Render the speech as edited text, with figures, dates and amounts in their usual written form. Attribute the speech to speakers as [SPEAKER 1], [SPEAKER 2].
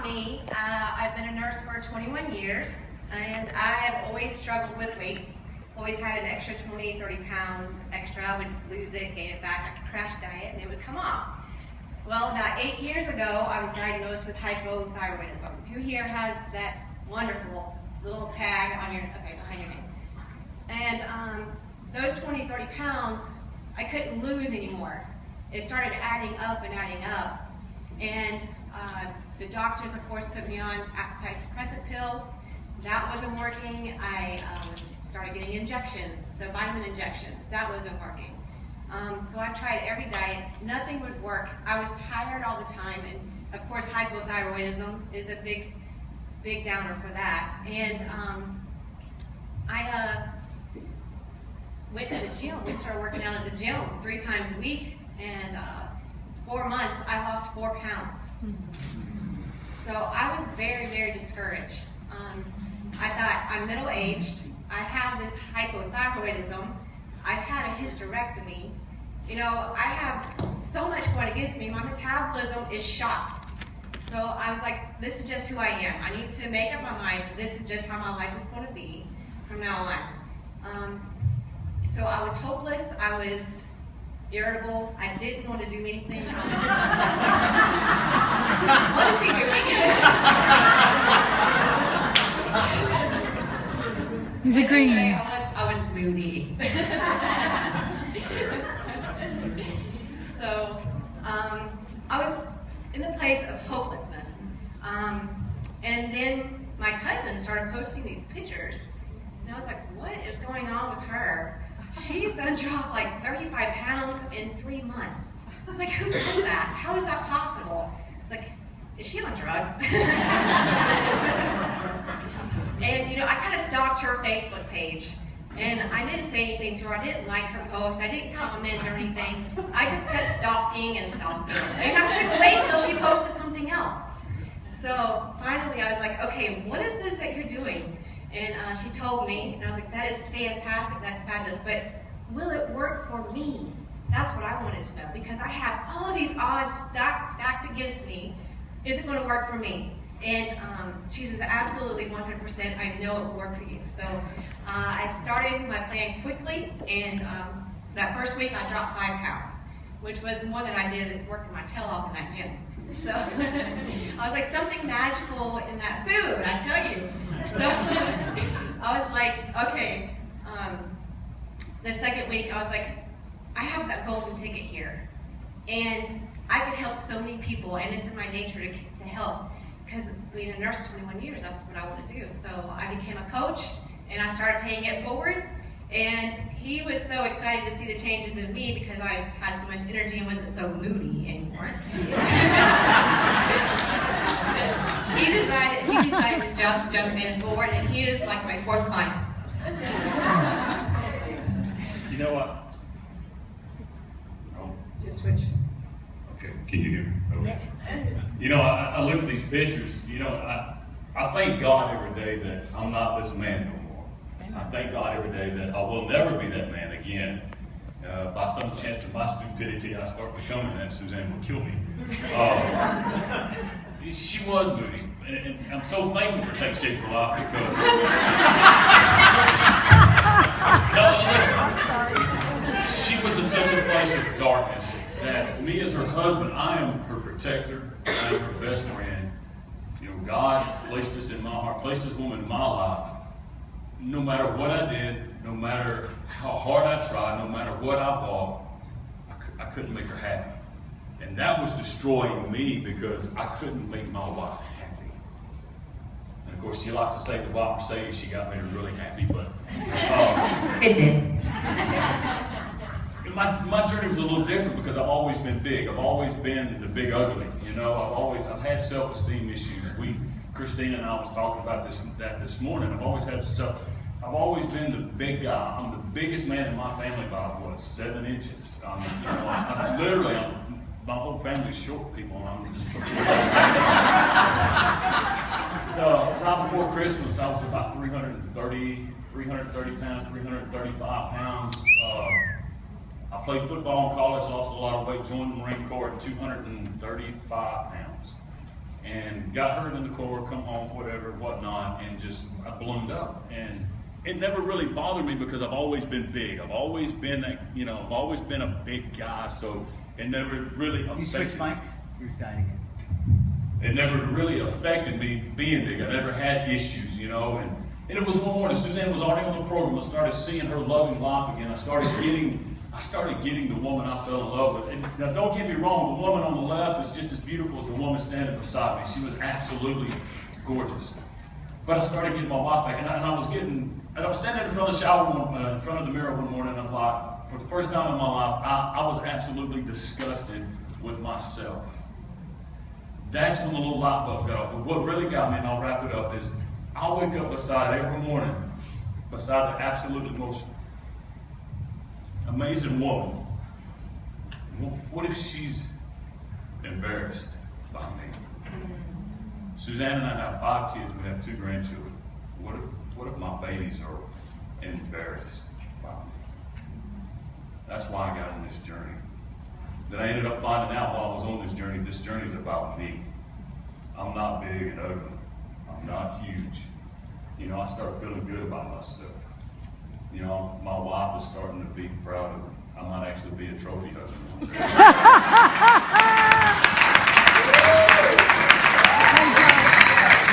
[SPEAKER 1] me, I've been a nurse for 21 years, and I have always struggled with weight. Always had an extra 20, 30 pounds extra. I would lose it, gain it back. I could crash diet, and it would come off. Well, about 8 years ago, I was diagnosed with hypothyroidism. Who here has that wonderful little tag on your, behind your name? And those 20, 30 pounds, I couldn't lose anymore. It started adding up and adding up. And the doctors, of course, put me on appetite suppressant pills. That wasn't working. I started getting injections, so vitamin injections. That wasn't working. So I've tried every diet. Nothing would work. I was tired all the time, and of course, hypothyroidism is a big downer for that. And I went to the gym. We started working out at the gym 3 times a week, and 4 months, I lost 4 pounds. So I was very, very discouraged. I thought, I'm middle-aged, I have this hypothyroidism, I've had a hysterectomy, you know, I have so much going against me, my metabolism is shot. So I was like, this is just who I am. I need to make up my mind that this is just how my life is going to be from now on. So I was hopeless, I was irritable, I didn't want to do anything. What is he doing?
[SPEAKER 2] He's agreeing.
[SPEAKER 1] I was moody. So I was in the place of hopelessness. And then my cousin started posting these pictures. And I was like, what is going on with her? She's done dropped like 35 pounds in 3 months. I was like, who does that? How is that possible? I was like, is she on drugs? And you know, I kind of stalked her Facebook page. And I didn't say anything to her. I didn't like her post. I didn't comment or anything. I just kept stalking and stalking. And I couldn't wait till she posted something else. So finally I was like, okay, what is this that you're doing? And she told me, and I was like, that is fantastic, that's fabulous, but will it work for me? That's what I wanted to know, because I have all of these odds stacked against me. Is it going to work for me? And she says, absolutely, 100%, I know it will work for you. So I started my plan quickly, and that first week I dropped 5 pounds, which was more than I did working my tail off in that gym. So I was like, something magical in that food, I tell you. So I was like, okay, the second week I was like, I have that golden ticket here, and I could help so many people, and it's in my nature to help, because being a nurse 21 years, that's what I want to do. So I became a coach, and I started paying it forward, and he was so excited to see the changes in me because I had so much energy and wasn't so moody anymore. He decided to jump in forward, and he is like my 4th client.
[SPEAKER 3] You know what? Oh.
[SPEAKER 1] Just switch.
[SPEAKER 3] Okay, can you hear me? Okay. You know, I look at these pictures, you know, I thank God every day that I'm not this man no more. I thank God every day that I will never be that man again. By some chance of my stupidity, I start becoming that, Suzanne will kill me. She was moody, and I'm so thankful for Take Shape for Life because she was in such a place of darkness that me as her husband, I am her protector, I am her best friend. You know, God placed this in my heart, placed this woman in my life. No matter what I did, no matter how hard I tried, no matter what I bought, I couldn't make her happy. And that was destroying me because I couldn't make my wife happy. And of course, she likes to say the wife Mercedes, she got me really happy, but
[SPEAKER 1] it did.
[SPEAKER 3] My journey was a little different because I've always been big. I've always been the big ugly. You know, I've had self-esteem issues. Christina and I was talking about this morning. I've always been the big guy. I'm the biggest man in my family by what, 7 inches. You know, my whole family's short people. And I'm just right before Christmas, I was about 330 pounds, 335 pounds. I played football in college, lost a lot of weight, joined the Marine Corps at 235 pounds. and got hurt in the core, come home, whatever, whatnot, and just I ballooned up. And it never really bothered me because I've always been big. I've always been I've always been a big guy, so it never really affected me.
[SPEAKER 2] You switch mics? You're dying again.
[SPEAKER 3] It never really affected me being big. I never had issues, and it was one morning, Suzanne was already on the program. I started seeing her loving life again. I started getting the woman I fell in love with. And now don't get me wrong, the woman on the left is just as beautiful as the woman standing beside me. She was absolutely gorgeous. But I started getting my wife back, and I was standing in front of the shower, in front of the mirror one morning, and I thought, for the first time in my life, I was absolutely disgusted with myself. That's when the little light bulb got off. But what really got me, and I'll wrap it up, is I wake up every morning beside the absolutely most amazing woman. What if she's embarrassed by me? Suzanne and I have 5 kids. We have 2 grandchildren. What if my babies are embarrassed by me? That's why I got on this journey. Then I ended up finding out while I was on this journey is about me. I'm not big and ugly. I'm not huge. I started feeling good about myself. My wife is starting to be proud of me. I might actually be a trophy husband.